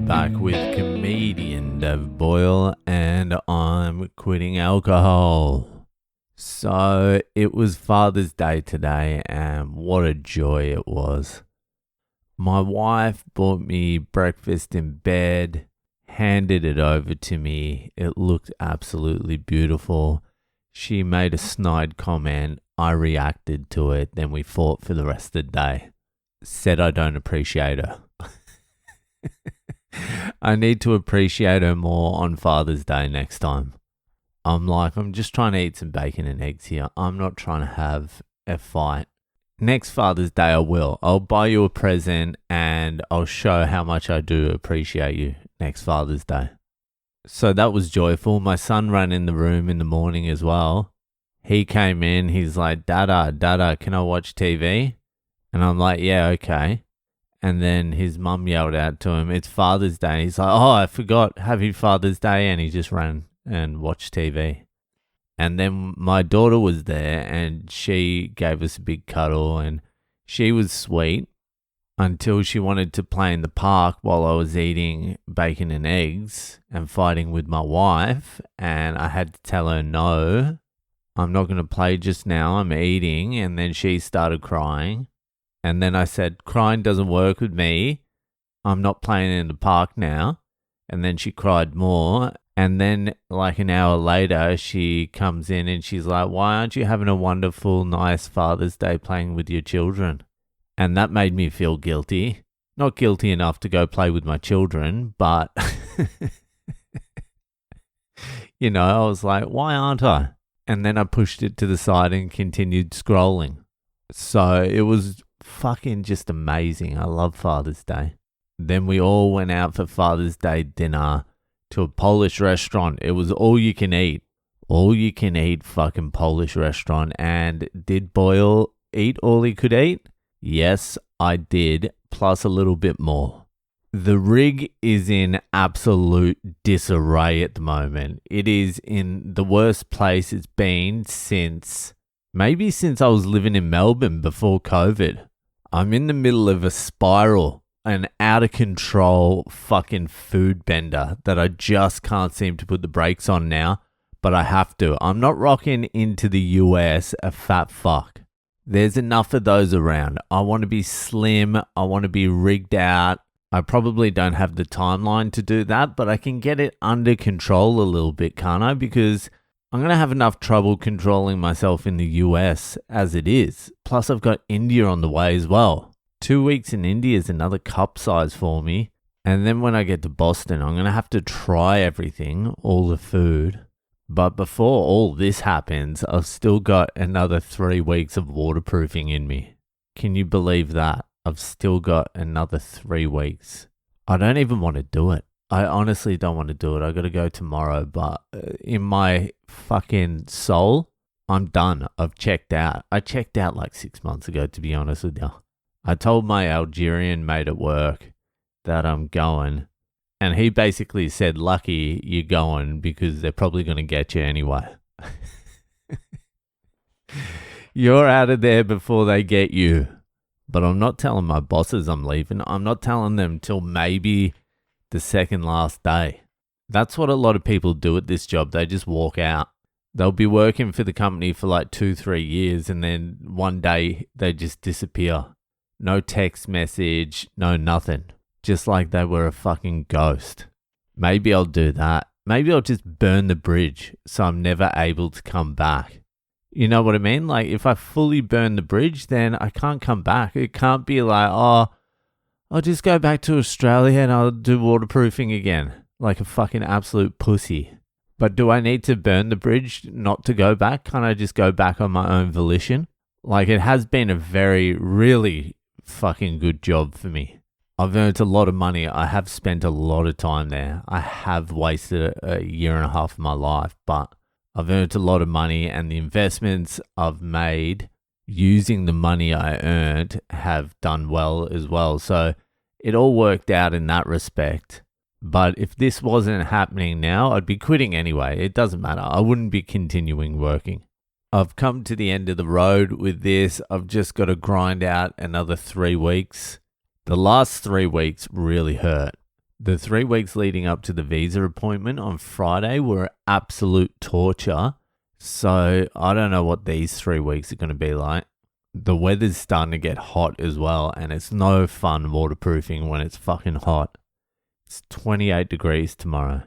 back with comedian Boyle, and I'm quitting alcohol. So it was Father's Day today, and what a joy it was. My wife bought me breakfast in bed, handed it over to me. It looked absolutely beautiful. She made a snide comment. I reacted to it. Then we fought for the rest of the day. Said I don't appreciate her. I need to appreciate her more on Father's Day next time. I'm just trying to eat some bacon and eggs here. I'm not trying to have a fight. Next Father's Day I will. I'll buy you a present and I'll show how much I do appreciate you next Father's Day. So that was joyful. My son ran in the room in the morning as well. He came in. He's like, Dada, can I watch TV? And I'm like, yeah, okay. And then his mum yelled out to him, it's Father's Day. He's like, oh, I forgot. Happy Father's Day. And he just ran and watched TV. And then my daughter was there and she gave us a big cuddle and she was sweet until she wanted to play in the park while I was eating bacon and eggs and fighting with my wife. And I had to tell her, no, I'm not going to play just now. I'm eating. And then she started crying. And then I said, crying doesn't work with me. I'm not playing in the park now. And then she cried more. And then like an hour later, she comes in and she's like, why aren't you having a wonderful, nice Father's Day playing with your children? And that made me feel guilty. Not guilty enough to go play with my children, but, I was like, why aren't I? And then I pushed it to the side and continued scrolling. So it was fucking just amazing. I love Father's Day. Then we all went out for Father's Day dinner to a Polish restaurant. It was all you can eat. All you can eat fucking Polish restaurant. And did Boyle eat all he could eat? Yes, I did. Plus a little bit more. The rig is in absolute disarray at the moment. It is in the worst place it's been since I was living in Melbourne before COVID. I'm in the middle of a spiral, an out of control fucking food bender that I just can't seem to put the brakes on now, but I have to. I'm not rocking into the US a fat fuck. There's enough of those around. I want to be slim. I want to be rigged out. I probably don't have the timeline to do that, but I can get it under control a little bit, can't I? Because I'm going to have enough trouble controlling myself in the US as it is. Plus, I've got India on the way as well. 2 weeks in India is another cup size for me. And then when I get to Boston, I'm going to have to try everything, all the food. But before all this happens, I've still got another 3 weeks of waterproofing in me. Can you believe that? I've still got another 3 weeks. I don't even want to do it. I honestly don't want to do it. I got to go tomorrow, but in my fucking soul, I'm done. I've checked out. I checked out like 6 months ago, to be honest with you. I told my Algerian mate at work that I'm going, and he basically said, lucky you're going because they're probably going to get you anyway. You're out of there before they get you. But I'm not telling my bosses I'm leaving. I'm not telling them till maybe the second last day. That's what a lot of people do at this job. They just walk out. They'll be working for the company for like 2-3 years and then one day they just disappear. No text message, no nothing. Just like they were a fucking ghost. Maybe I'll do that. Maybe I'll just burn the bridge so I'm never able to come back. You know what I mean? Like if I fully burn the bridge, then I can't come back. It can't be like, oh, I'll just go back to Australia and I'll do waterproofing again. Like a fucking absolute pussy. But do I need to burn the bridge not to go back? Can't I just go back on my own volition? Like it has been a really fucking good job for me. I've earned a lot of money. I have spent a lot of time there. I have wasted a year and a half of my life, but I've earned a lot of money and the investments I've made using the money I earned have done well as well. So it all worked out in that respect. But if this wasn't happening now, I'd be quitting anyway. It doesn't matter. I wouldn't be continuing working. I've come to the end of the road with this. I've just got to grind out another 3 weeks. The last 3 weeks really hurt. The 3 weeks leading up to the visa appointment on Friday were absolute torture. So I don't know what these 3 weeks are going to be like. The weather's starting to get hot as well, and it's no fun waterproofing when it's fucking hot. It's 28 degrees tomorrow.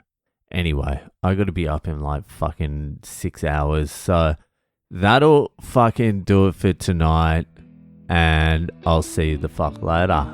Anyway, I got to be up in like fucking 6 hours. So that'll fucking do it for tonight. And I'll see you the fuck later.